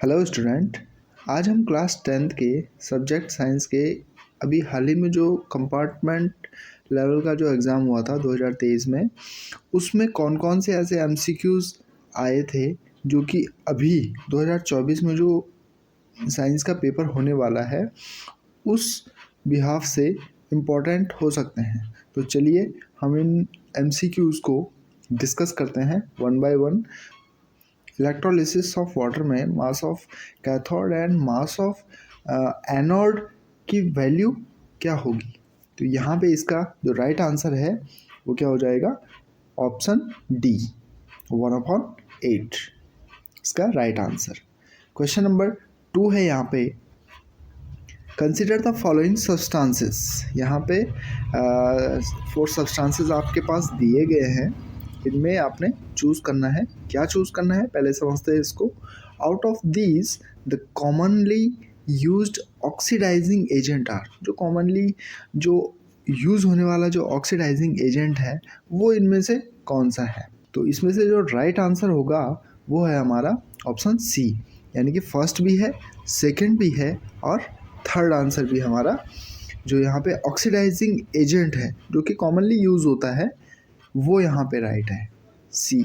Hello student. आज हम class 10th के सब्जेक्ट साइंस के अभी हाल ही में जो कंपार्टमेंट लेवल का जो एग्ज़ाम हुआ था 2023 में, उसमें कौन कौन से ऐसे एमसीक्यूज़ आए थे जो कि अभी 2024 में जो साइंस का पेपर होने वाला है उस बिहाफ से इम्पोर्टेंट हो सकते हैं। तो चलिए हम इन एमसीक्यूज़ को डिस्कस करते हैं one by one. Electrolysis of water में mass of cathode and mass of anode की वैल्यू क्या होगी? तो यहाँ पे इसका जो राइट आंसर है वो क्या हो जाएगा? ऑप्शन डी, 1/8 इसका राइट आंसर। क्वेश्चन नंबर 2 है यहाँ पे, कंसिडर द फॉलोइंग सब्सटेंसेस। यहाँ पे 4 सब्सटेंसेस आपके पास दिए गए हैं, इनमें आपने चूज़ करना है। क्या चूज़ करना है पहले समझते हैं इसको। Out of these the commonly used oxidising agent are, जो कॉमनली जो यूज़ होने वाला जो ऑक्सीडाइजिंग एजेंट है वो इनमें से कौन सा है? तो इसमें से जो राइट आंसर होगा वो है हमारा ऑप्शन सी, यानी कि फर्स्ट भी है, सेकंड भी है और थर्ड आंसर भी हमारा जो यहाँ पे ऑक्सीडाइजिंग एजेंट है जो कि कॉमनली यूज़ होता है वो यहाँ पे राइट है, सी।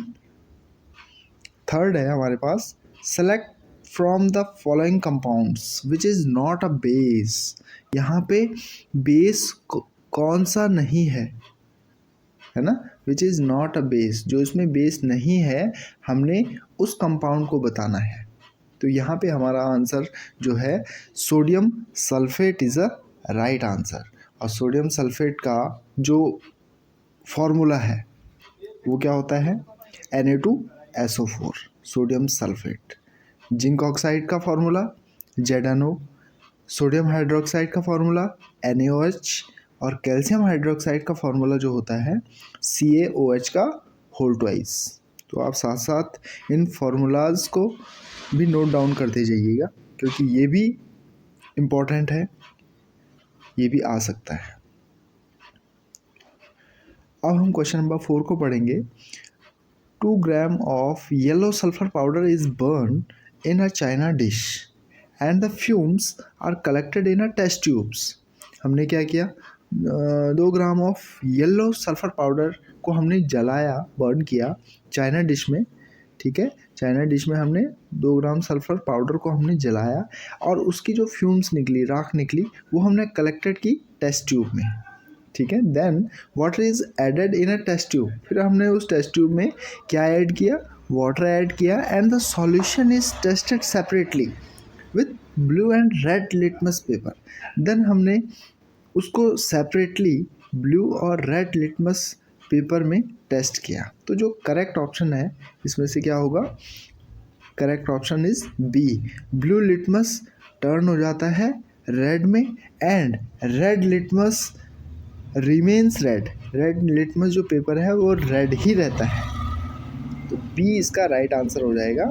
थर्ड है हमारे पास, select from the following compounds which is not a base. यहाँ पे बेस कौन सा नहीं है ना, which is not a base, जो इसमें बेस नहीं है हमने उस कंपाउंड को बताना है। तो यहाँ पे हमारा आंसर जो है sodium sulphate is a right answer. और सोडियम सल्फेट का जो फॉर्मूला है वो क्या होता है? Na2SO4, sodium sulphate. Zinc oxide का फॉर्मूला ZnO, सोडियम हाइड्रोक्साइड का फॉर्मूला NaOH और कैल्शियम हाइड्रोक्साइड का फॉर्मूला जो होता है CaOH का होल ट्वाइस। तो आप साथ साथ इन फॉर्मूलाज को भी नोट डाउन करते जाइएगा क्योंकि ये भी इम्पोर्टेंट है, ये भी आ सकता है। अब हम क्वेश्चन नंबर 4 को पढ़ेंगे। 2 gram of yellow sulphur powder is burn in a china dish and the fumes are collected in a test tubes. हमने क्या किया? 2 gram of yellow sulphur powder को हमने जलाया, बर्न किया चाइना डिश में, ठीक है। चाइना डिश में हमने 2 ग्राम सल्फर पाउडर को हमने जलाया और उसकी जो फ्यूम्स निकली, राख निकली, वो हमने कलेक्टेड की टेस्ट ट्यूब में, ठीक है। Then water is added in a test tube, फिर हमने उस टेस्ट ट्यूब में क्या ऐड किया? वाटर ऐड किया and the solution is tested separately with blue and red litmus paper. Then हमने उसको सेपरेटली ब्लू और रेड लिटमस पेपर में टेस्ट किया। तो जो करेक्ट ऑप्शन है इसमें से क्या होगा? Correct option is B, blue litmus turn हो जाता है रेड में and red litmus remains red. Red litmus जो पेपर है वो रेड ही रहता है, तो बी इसका राइट आंसर हो जाएगा।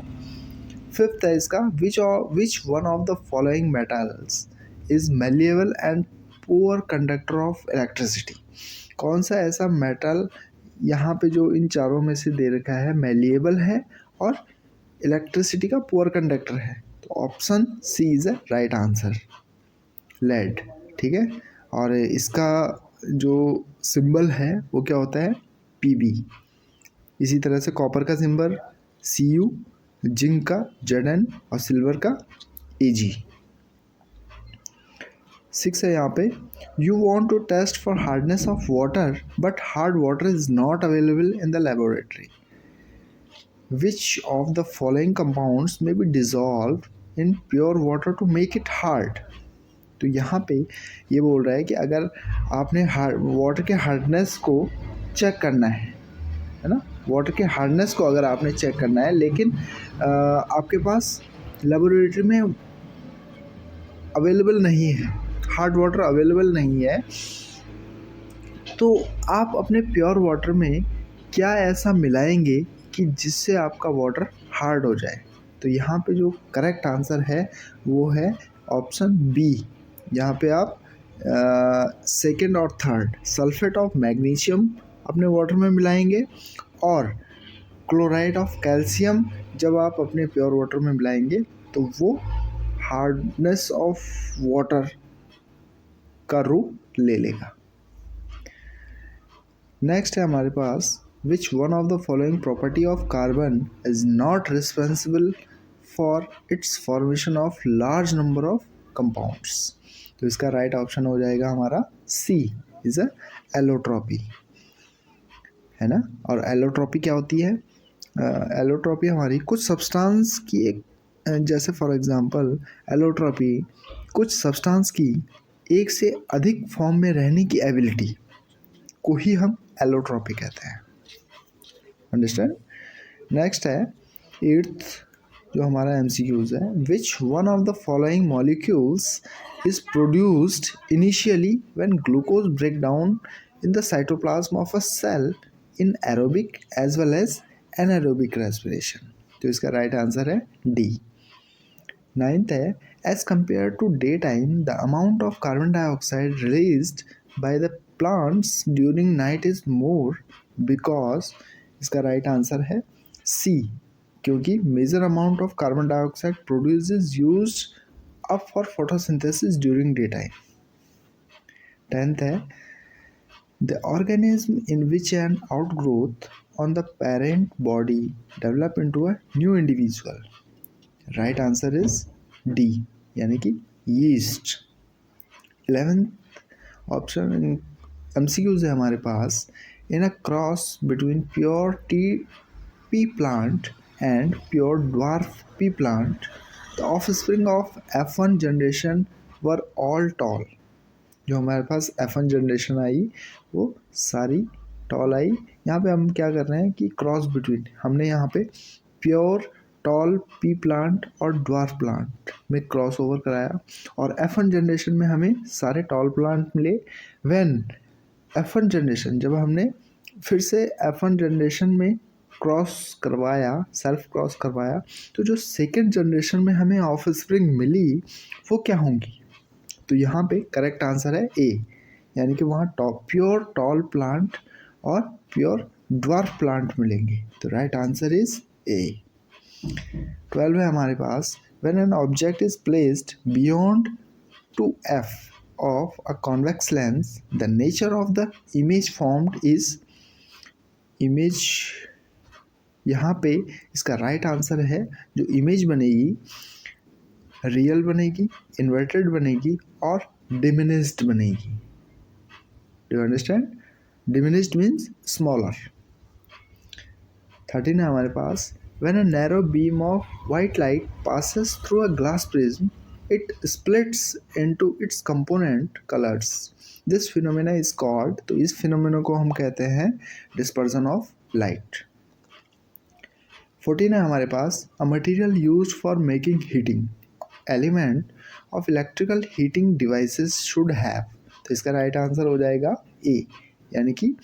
फिफ्थ है इसका, विच one of the following metals is malleable and poor conductor of electricity. कौन सा ऐसा मेटल यहाँ पे जो इन चारों में से दे रखा है मेलिएबल है और इलेक्ट्रिसिटी का पुअर कंडक्टर है? तो option C is a right answer, lead, ठीक है। और इसका जो सिंबल है वो क्या होता है? Pb। इसी तरह से कॉपर का सिंबल Cu, जिंक का Zn और सिल्वर का Ag। 6 है यहाँ पे, you want to test for hardness of water but hard water is not available in the laboratory. Which of the following compounds may be dissolve in pure water to make it hard. तो यहाँ पे ये बोल रहा है कि अगर आपने वाटर के हार्डनेस को चेक करना है ना, वाटर के हार्डनेस को अगर आपने चेक करना है लेकिन आपके पास लेबोरेटरी में अवेलेबल नहीं है, हार्ड वाटर अवेलेबल नहीं है, तो आप अपने प्योर वाटर में क्या ऐसा मिलाएंगे कि जिससे आपका वाटर हार्ड हो जाए? तो यहाँ पे जो करेक्ट आंसर है वो है ऑप्शन बी। यहाँ पे आप सेकेंड और थर्ड, सल्फेट ऑफ मैग्नीशियम अपने वाटर में मिलाएंगे और क्लोराइड ऑफ कैल्शियम जब आप अपने प्योर वाटर में मिलाएंगे तो वो हार्डनेस ऑफ वाटर का रूप ले लेगा। नेक्स्ट है हमारे पास which one of the following property of carbon is not responsible for its formation of large number of compounds. तो इसका राइट ऑप्शन हो जाएगा हमारा सी इज अ एलोट्रॉपी, है ना। और एलोट्रॉपी क्या होती है? एलोट्रॉपी हमारी कुछ सब्सटेंस की एक जैसे फॉर एग्जांपल एलोट्रॉपी कुछ सब्सटेंस की एक से अधिक फॉर्म में रहने की एबिलिटी को ही हम एलोट्रॉपी कहते हैं। अंडरस्टैंड। नेक्स्ट है 8th जो हमारा MCQs है, which one of the following molecules is produced initially when glucose break down in the cytoplasm of a cell in aerobic as well as anaerobic respiration. तो इसका right answer है D. 9th है as compare to day time the amount of carbon dioxide released by the plants during night is more because, इसका right answer है C, क्योंकि major amount of carbon dioxide produce is used up for photosynthesis during day time. 10th है the organism in which an outgrowth on the parent body develop into a new individual. Right answer is D, यानी कि yeast। 11th option MCQs है हमारे पास, in a cross between pure pea plant and pure dwarf pea plant, the offspring of F1 generation were all tall। जो हमारे पास F1 generation आई वो सारी toll आई। यहाँ पे हम क्या कर रहे हैं कि क्रॉस बिटवीन, हमने यहाँ पे प्योर टॉल पी प्लांट और ड्वार्फ प्लांट में क्रॉस ओवर कराया, और F1 जनरेशन में हमें सारे टॉल प्लांट मिले। व्हेन F1 जनरेशन, जब हमने फिर से F1 जनरेशन में क्रॉस करवाया, सेल्फ क्रॉस करवाया, तो जो सेकेंड जनरेशन में हमें ऑफ स्प्रिंग मिली वो क्या होंगी? तो यहाँ पे करेक्ट आंसर है ए, यानी कि वहाँ प्योर टॉल प्लांट और प्योर ड्वार्फ प्लांट मिलेंगे। तो राइट आंसर इज ए। 12 है हमारे पास, when an object is placed beyond 2f of a convex lens the nature of the image formed is image. यहाँ पे इसका राइट आंसर है जो इमेज बनेगी रियल बनेगी, इन्वर्टेड बनेगी और डिमिनिश्ड बनेगी। Do you understand? Diminished means smaller. 13 है हमारे पास, when a narrow beam of white light passes through a glass prism it splits into its component colours, this phenomena is called. तो इस phenomena को हम कहते हैं डिस्पर्सन ऑफ लाइट। 14 है हमारे पास, a material used for making heating element of electrical heating devices should have. तो इसका राइट आंसर हो जाएगा ए, यानी कि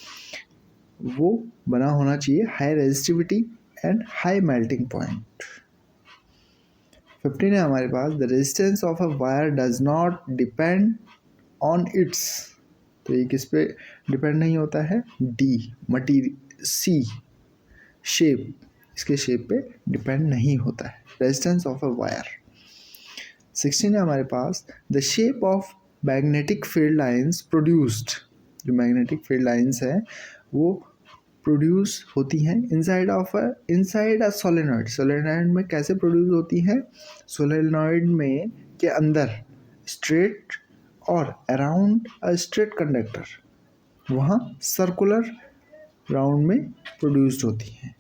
वो बना होना चाहिए high resistivity and high melting point. 15 है हमारे पास, the resistance of a wire does not depend on its. तो ये किस पे डिपेंड नहीं होता है? D, material. सी, शेप, इसके शेप पे डिपेंड नहीं होता है रेजिस्टेंस ऑफ अ वायर। 16 है हमारे पास, the shape of magnetic field lines produced. जो मैग्नेटिक फील्ड लाइंस है वो प्रोड्यूस होती हैं इनसाइड अ सोलेनॉइड। सोलेनॉइड में कैसे प्रोड्यूस होती हैं? सोलेनॉइड में के अंदर स्ट्रेट और अराउंड अ स्ट्रेट कंडक्टर, वहाँ सर्कुलर राउंड में प्रोड्यूस्ड होती हैं।